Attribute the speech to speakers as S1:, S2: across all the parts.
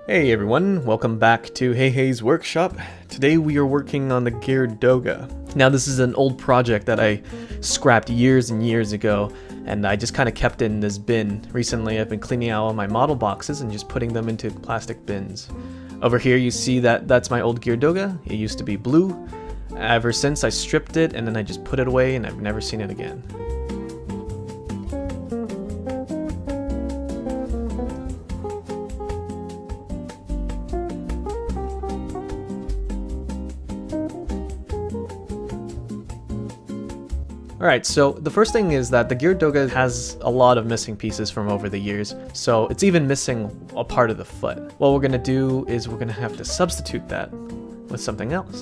S1: Hey everyone, welcome back to Hey's workshop. Today we are working on the gear Doga. Now this is an old project that I scrapped years and years ago, and I just kind of kept it in this bin. Recently I've been cleaning out all my model boxes and just putting them into plastic bins. Over here you see that's my old gear Doga. It used to be blue. Ever since I stripped it and then I just put it away and I've never seen it again. Alright, so the first thing is that the gear Doga has a lot of missing pieces from over the years, so it's even missing a part of the foot. What we're going to do is we're going to have to substitute that with something else.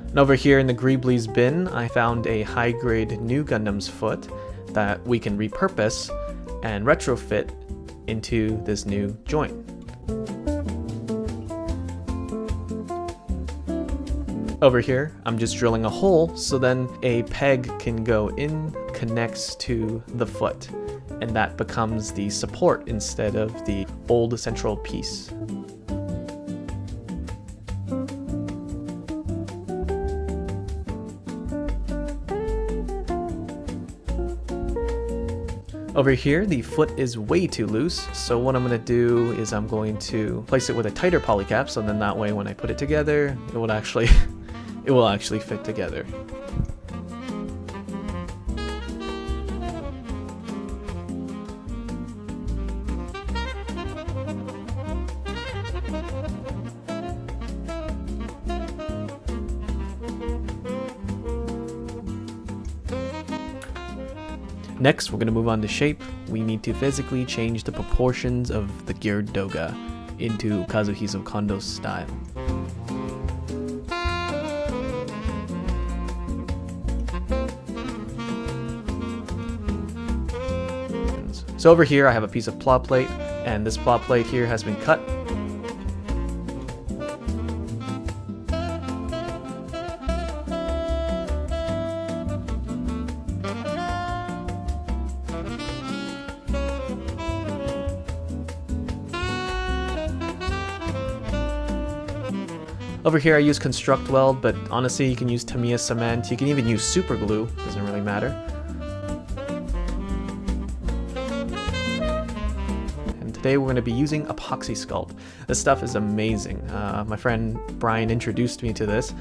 S1: And over here in the Greeblies bin, I found a high-grade new Gundam's foot that we can repurpose and retrofit into this new joint. Over here, I'm just drilling a hole so then a peg can go in, connects to the foot, and that becomes the support instead of the old central piece. Over here, the foot is way too loose, so what I'm going to do is I'm going to place it with a tighter polycap, so then that way when I put it together, it will actually fit together. Next, we're going to move on to shape. We need to physically change the proportions of the gear Doga into Kazuhisa Kondo's style. So over here I have a piece of plot plate, and this plot plate here has been cut. Over here I use construct weld, but honestly you can use Tamiya cement, you can even use super glue, doesn't really matter. Today we're going to be using epoxy sculpt. This stuff is amazing. My friend Brian introduced me to this,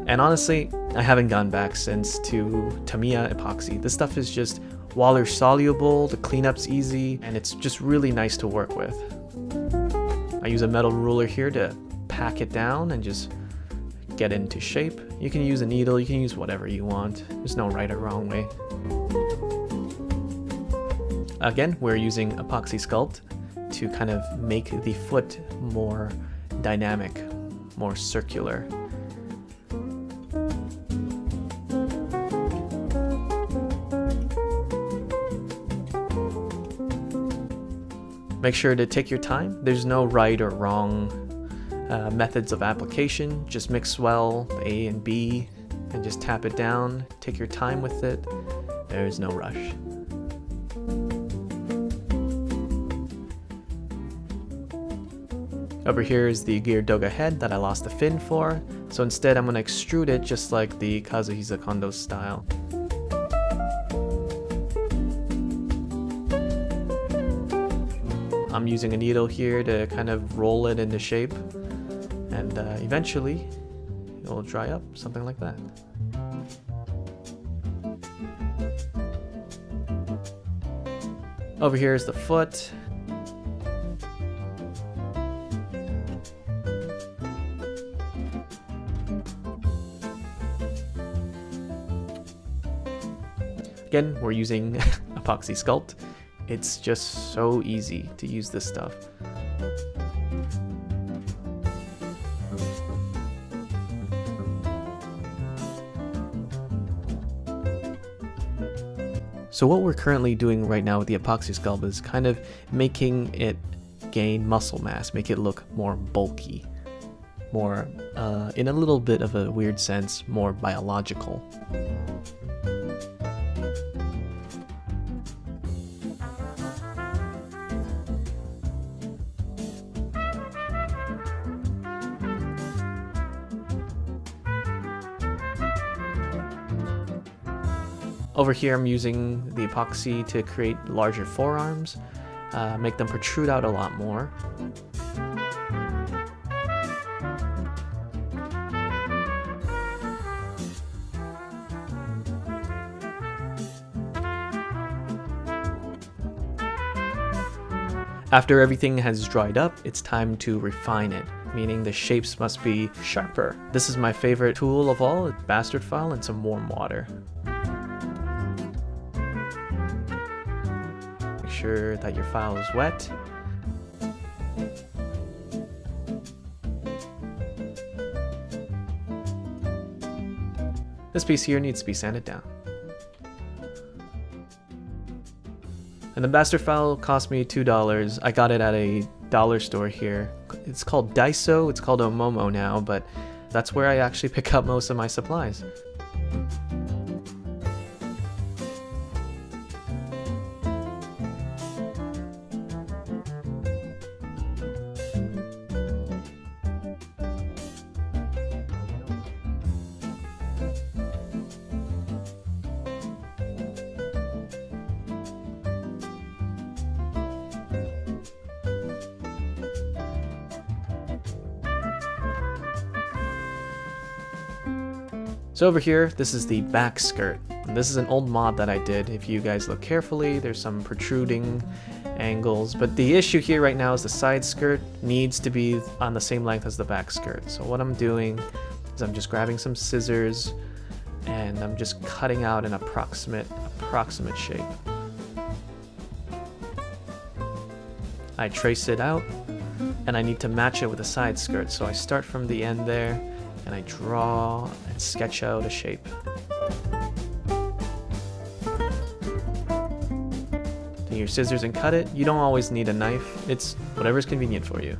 S1: and honestly, I haven't gone back since to Tamiya epoxy. This stuff is just water soluble, the cleanup's easy, and it's just really nice to work with. I use a metal ruler here to pack it down and just get it into shape. You can use a needle, you can use whatever you want. There's no right or wrong way. Again, we're using epoxy sculpt to kind of make the foot more dynamic, more circular. Make sure to take your time. There's no right or wrong methods of application. Just mix well A and B and just tap it down. Take your time with it. There's no rush. Over here is the gear Doga head that I lost the fin for, so instead I'm going to extrude it just like the Kazuhisa Kondo style. I'm using a needle here to kind of roll it into shape, and eventually it will dry up, something like that. Over here is the foot. Again, we're using epoxy sculpt. It's just so easy to use this stuff. So what we're currently doing right now with the epoxy sculpt is kind of making it gain muscle mass, make it look more bulky, more, in a little bit of a weird sense, more biological. Over here I'm using the epoxy to create larger forearms, make them protrude out a lot more. After everything has dried up, it's time to refine it, meaning the shapes must be sharper. This is my favorite tool of all, a bastard file and some warm water. Make sure that your file is wet. This piece here needs to be sanded down. And the bastard file cost me $2. I got it at a dollar store here. It's called Daiso, it's called Omomo now, but that's where I actually pick up most of my supplies. So over here, this is the back skirt. And this is an old mod that I did. If you guys look carefully, there's some protruding angles. But the issue here right now is the side skirt needs to be on the same length as the back skirt. So what I'm doing is I'm just grabbing some scissors and I'm just cutting out an approximate shape. I trace it out and I need to match it with the side skirt. So I start from the end there and I draw and sketch out a shape. Take your scissors and cut it. You don't always need a knife. It's whatever's convenient for you.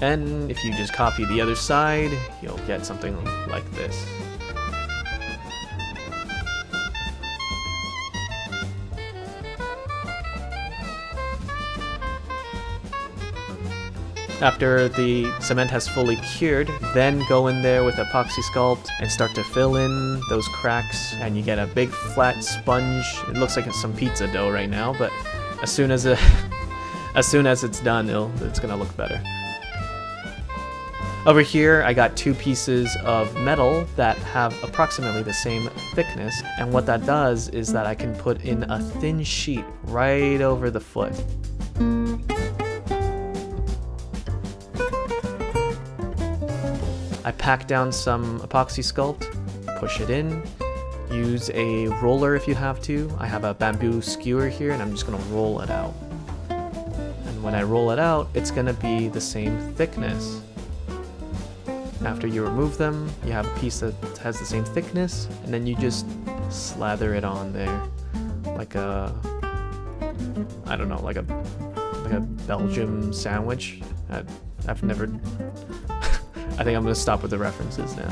S1: And if you just copy the other side, you'll get something like this. After the cement has fully cured, then go in there with epoxy sculpt and start to fill in those cracks, and you get a big flat sponge. It looks like it's some pizza dough right now, but as soon as it's done, it's gonna look better. Over here, I got two pieces of metal that have approximately the same thickness, and what that does is that I can put in a thin sheet right over the foot. I pack down some epoxy sculpt, push it in, use a roller if you have to. I have a bamboo skewer here and I'm just gonna roll it out. And when I roll it out, it's gonna be the same thickness. After you remove them, you have a piece that has the same thickness, and then you just slather it on there like a, I don't know, like a Belgium sandwich. I've never I think I'm gonna stop with the references now.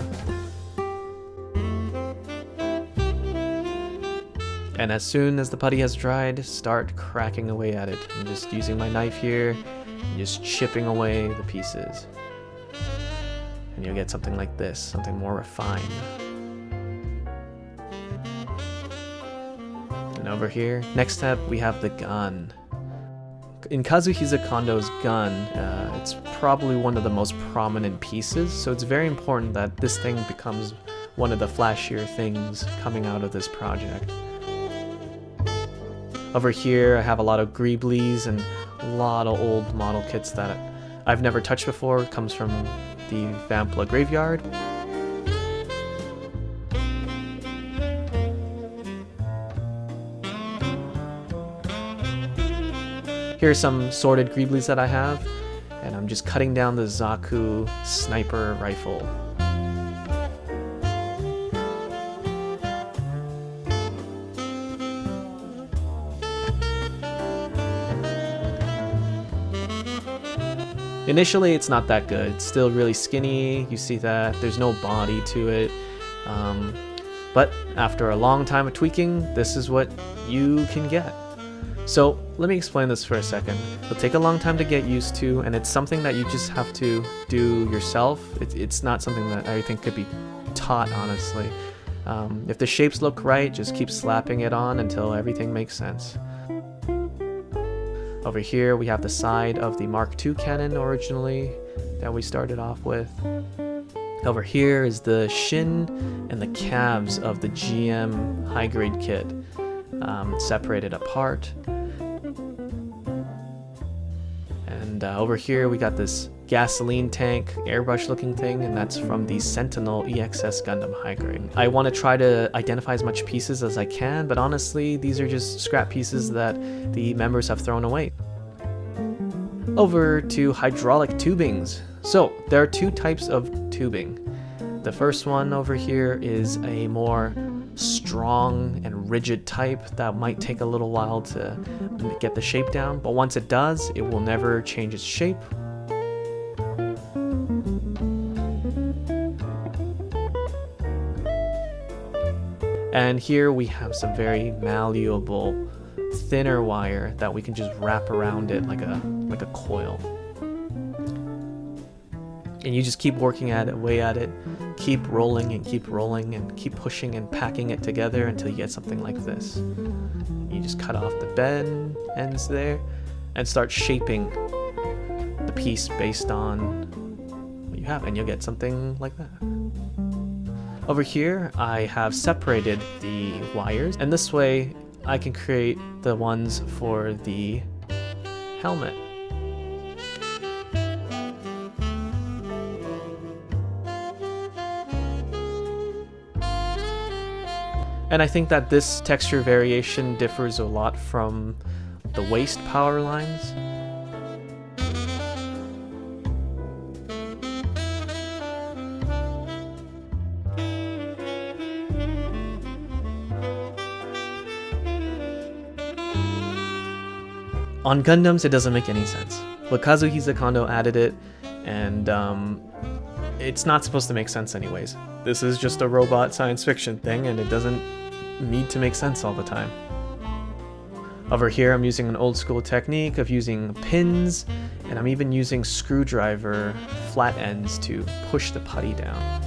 S1: And as soon as the putty has dried, start cracking away at it. I'm just using my knife here, and just chipping away the pieces. And you'll get something like this, something more refined. And over here, next step, we have the gun. In Kazuhisa Kondo's gun, it's probably one of the most prominent pieces, so it's very important that this thing becomes one of the flashier things coming out of this project. Over here, I have a lot of Greeblies and a lot of old model kits that I've never touched before. It comes from the Gunpla graveyard. Here are some sorted Greeblies that I have, and I'm just cutting down the Zaku sniper rifle. Initially, it's not that good. It's still really skinny. You see that there's no body to it. But after a long time of tweaking, this is what you can get. So let me explain this for a second. It'll take a long time to get used to, and it's something that you just have to do yourself. It's not something that I think could be taught, honestly. If the shapes look right, just keep slapping it on until everything makes sense. Over here we have the side of the Mark II cannon originally that we started off with. Over here is the shin and the calves of the GM high-grade kit, separated apart. And over here we got this gasoline tank airbrush looking thing, and that's from the Sentinel EXS Gundam High Grade. I want to try to identify as much pieces as I can, but honestly these are just scrap pieces that the members have thrown away. Over to hydraulic tubings. So there are two types of tubing. The first one over here is a more strong and rigid type that might take a little while to get the shape down, but once it does, it will never change its shape. And here we have some very malleable, thinner wire that we can just wrap around it like a coil. And you just keep working at it, away at it, keep rolling and keep keep pushing and packing it together until you get something like this. You just cut off the bend ends there and start shaping the piece based on what you have, and you'll get something like that. Over here I have separated the wires, and this way I can create the ones for the helmet. And I think that this texture variation differs a lot from the waist power lines. On Gundams, it doesn't make any sense. But Kazuhisa Kondo added it, and it's not supposed to make sense anyways. This is just a robot science fiction thing, and it doesn't need to make sense all the time. Over here I'm using an old school technique of using pins, and I'm even using screwdriver flat ends to push the putty down.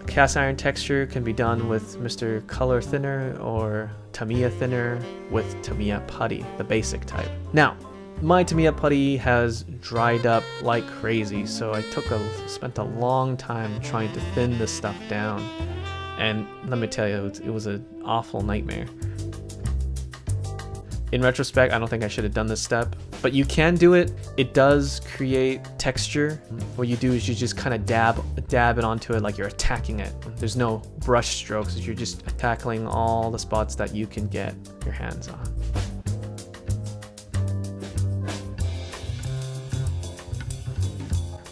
S1: Cast iron texture can be done with Mr. Color Thinner or Tamiya Thinner with Tamiya Putty, the basic type. Now, my Tamiya Putty has dried up like crazy, so I spent a long time trying to thin this stuff down, and let me tell you, it was an awful nightmare. In retrospect, I don't think I should have done this step, but you can do it. It does create texture. What you do is you just kind of dab it onto it like you're attacking it. There's no brush strokes, you're just tackling all the spots that you can get your hands on.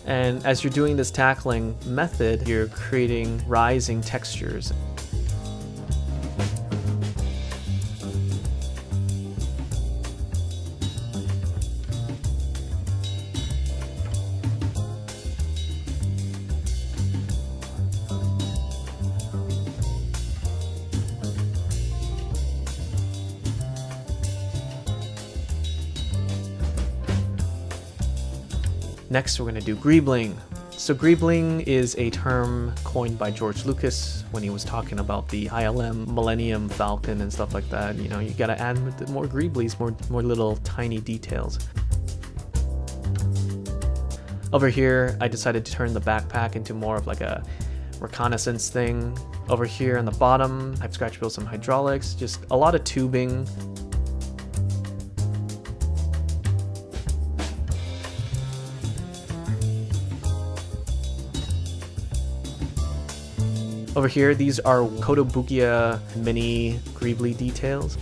S1: And as you're doing this tackling method, you're creating rising textures. Next, we're going to do greebling. So greebling is a term coined by George Lucas when he was talking about the ILM Millennium Falcon and stuff like that. You know, you got to add more greeblies, more little tiny details. Over here, I decided to turn the backpack into more of like a reconnaissance thing. Over here on the bottom, I've scratch built some hydraulics, just a lot of tubing. Over here, these are Kotobukiya mini Greebly details.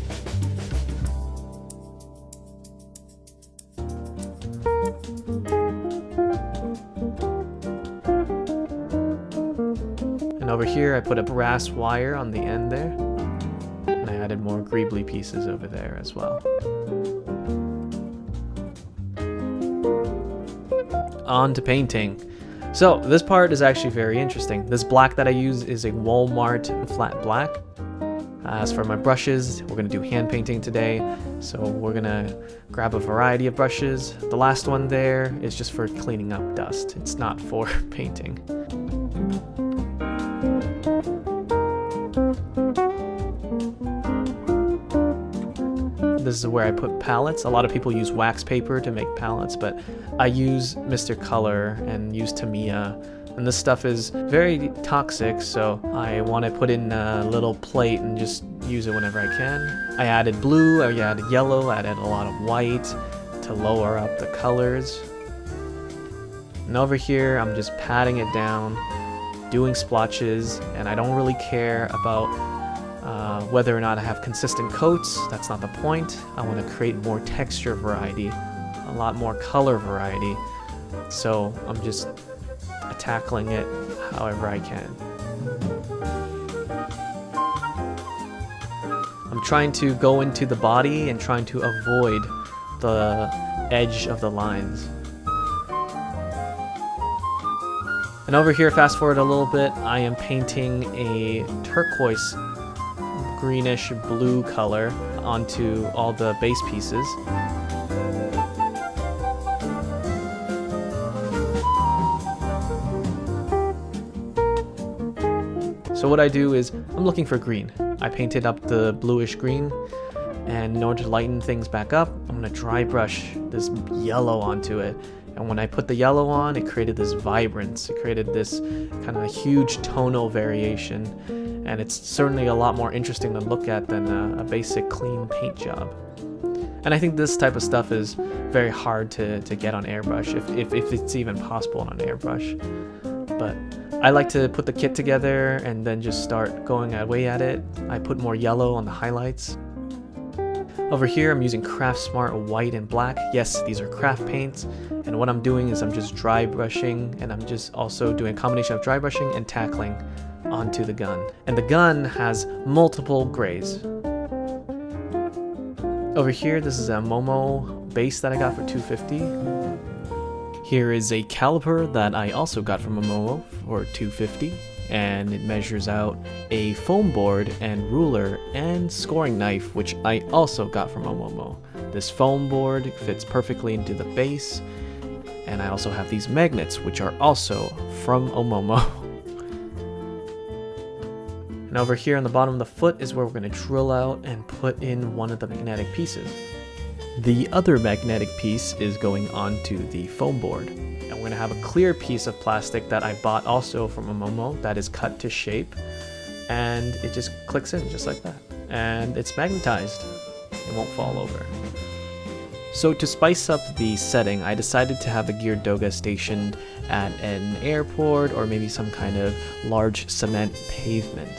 S1: And And over here I put a brass wire on the end there. And I added more Greeblies pieces over there as well. On to painting. So this part is actually very interesting. This black that I use is a Walmart flat black. As for my brushes, we're gonna do hand painting today. So we're gonna grab a variety of brushes. The last one there is just for cleaning up dust. It's not for painting. This is where I put palettes. A lot of people use wax paper to make palettes, but I use Mr. Color and use Tamiya. And this stuff is very toxic, so I want to put in a little plate and just use it whenever I can. I added blue, I added yellow, I added a lot of white to lower up the colors. And over here, I'm just patting it down, doing splotches, and I don't really care about whether or not I have consistent coats. That's not the point. I want to create more texture variety, a lot more color variety. So I'm just tackling it however I can. I'm trying to go into the body and trying to avoid the edge of the lines. And over here, fast forward a little bit, I am painting a turquoise greenish blue color onto all the base pieces. So what I do is, I'm looking for green. I painted up the bluish green, and in order to lighten things back up, I'm gonna dry brush this yellow onto it. And when I put the yellow on, it created this vibrance. It created this kind of huge tonal variation. And it's certainly a lot more interesting to look at than a basic clean paint job. And I think this type of stuff is very hard to get on airbrush, if it's even possible on airbrush. But I like to put the kit together and then just start going away at it. I put more yellow on the highlights. Over here, I'm using Craft Smart white and black. Yes, these are craft paints. And what I'm doing is I'm just dry brushing, and I'm just also doing a combination of dry brushing and tackling onto the gun. And the gun has multiple grays. Over here, this is a Momo base that I got for $250. Here is a caliper that I also got from a Momo for $250. And it measures out a foam board and ruler and scoring knife, which I also got from Omomo. This foam board fits perfectly into the base, and I also have these magnets, which are also from Omomo. And over here on the bottom of the foot is where we're going to drill out and put in one of the magnetic pieces. The other magnetic piece is going onto the foam board. I'm going to have a clear piece of plastic that I bought also from Omomo that is cut to shape, and it just clicks in just like that, and it's magnetized. It won't fall over. So to spice up the setting, I decided to have the geared Doga stationed at an airport or maybe some kind of large cement pavement.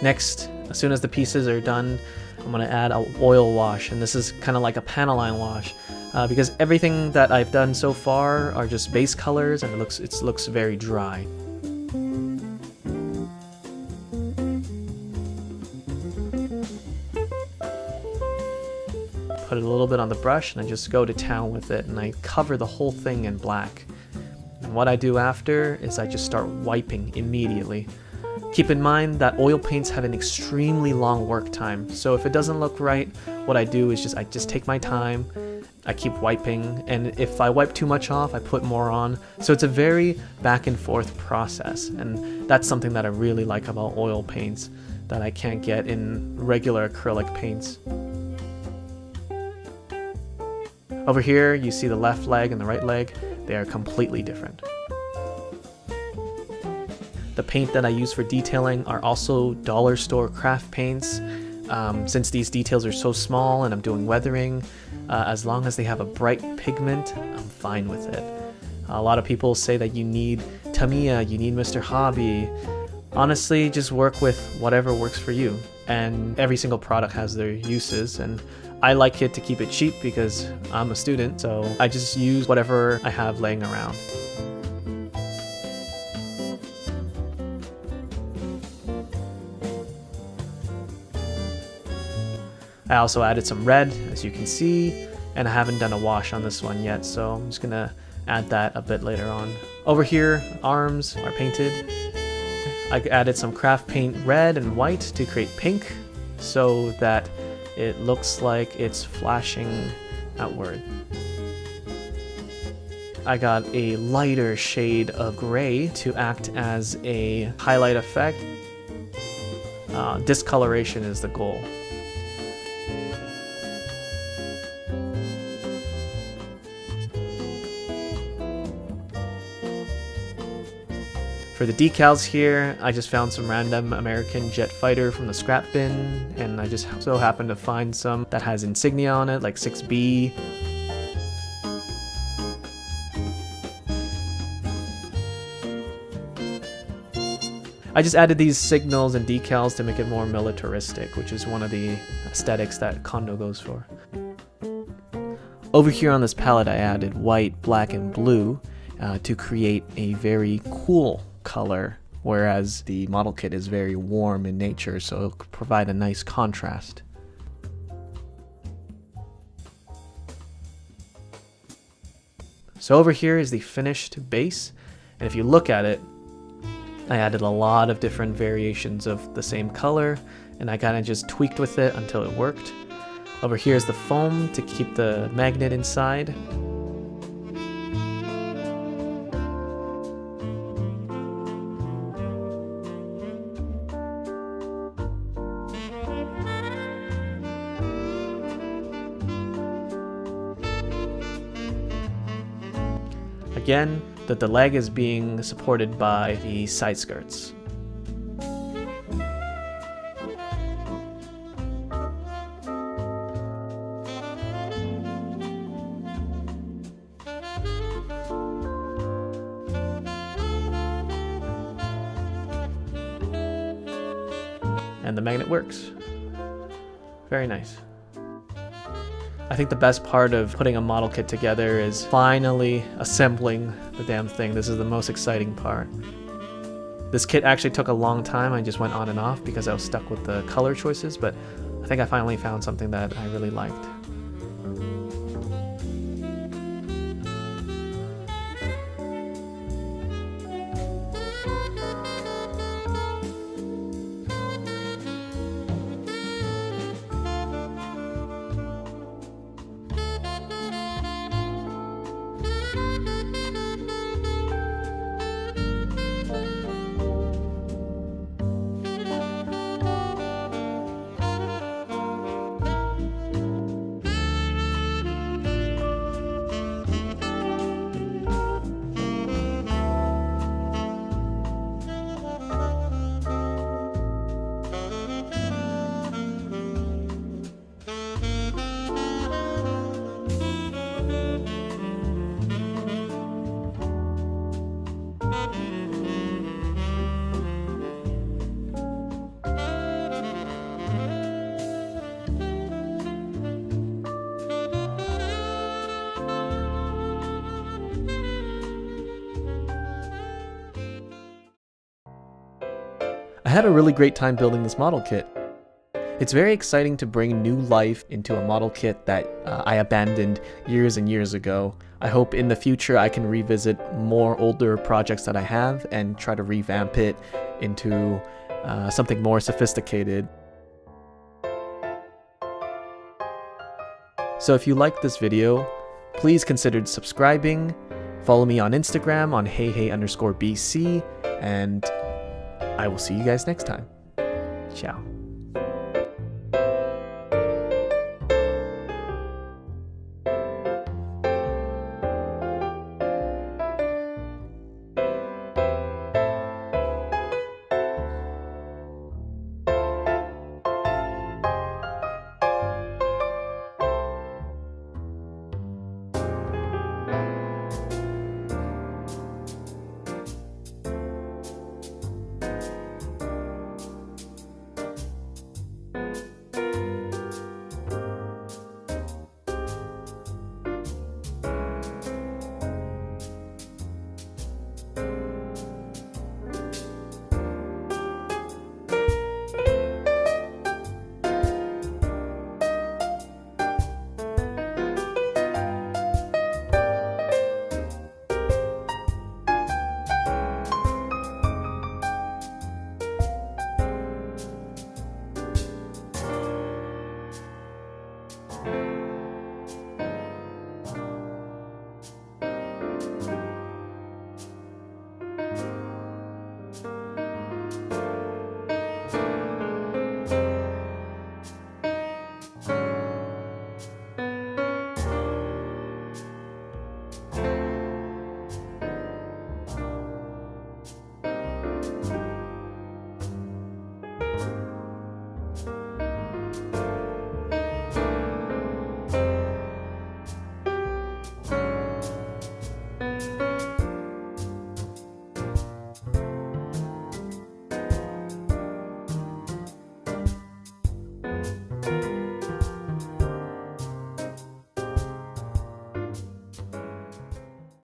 S1: Next, as soon as the pieces are done, I'm going to add an oil wash, and this is kind of like a panel line wash because everything that I've done so far are just base colors, and it looks very dry. Put it a little bit on the brush, and I just go to town with it, and I cover the whole thing in black. And what I do after is I just start wiping immediately. Keep in mind that oil paints have an extremely long work time, so if it doesn't look right, what I do is I just take my time, I keep wiping, and if I wipe too much off, I put more on. So it's a very back and forth process, and that's something that I really like about oil paints that I can't get in regular acrylic paints. Over here, you see the left leg and the right leg. They are completely different. The paint that I use for detailing are also dollar store craft paints. Since these details are so small and I'm doing weathering, as long as they have a bright pigment, I'm fine with it. A lot of people say that you need Tamiya, you need Mr. Hobby, Honestly, just work with whatever works for you, and every single product has their uses, and I like it to keep it cheap because I'm a student, so I just use whatever I have laying around. I also added some red, as you can see, and I haven't done a wash on this one yet, so I'm just gonna add that a bit later on. Over here, arms are painted. I added some craft paint red and white to create pink so that it looks like it's flashing outward. I got a lighter shade of gray to act as a highlight effect. Discoloration is the goal. For the decals here, I just found some random American jet fighter from the scrap bin, and I just so happened to find some that has insignia on it, like 6B. I just added these signals and decals to make it more militaristic, which is one of the aesthetics that Kondo goes for. Over here on this palette, I added white, black, and blue to create a very cool color, whereas the model kit is very warm in nature, so it'll provide a nice contrast. So over here is the finished base, and if you look at it, I added a lot of different variations of the same color, and I kind of just tweaked with it until it worked. Over here is the foam to keep the magnet inside. Again, the leg is being supported by the side skirts. And the magnet works. Very nice. I think the best part of putting a model kit together is finally assembling the damn thing. This is the most exciting part. This kit actually took a long time. I just went on and off because I was stuck with the color choices, but I think I finally found something that I really liked. I had a really great time building this model kit. It's very exciting to bring new life into a model kit that I abandoned years and years ago. I hope in the future I can revisit more older projects that I have and try to revamp it into something more sophisticated. So if you liked this video, please consider subscribing, follow me on Instagram on heyhey_bc, and I will see you guys next time. Ciao.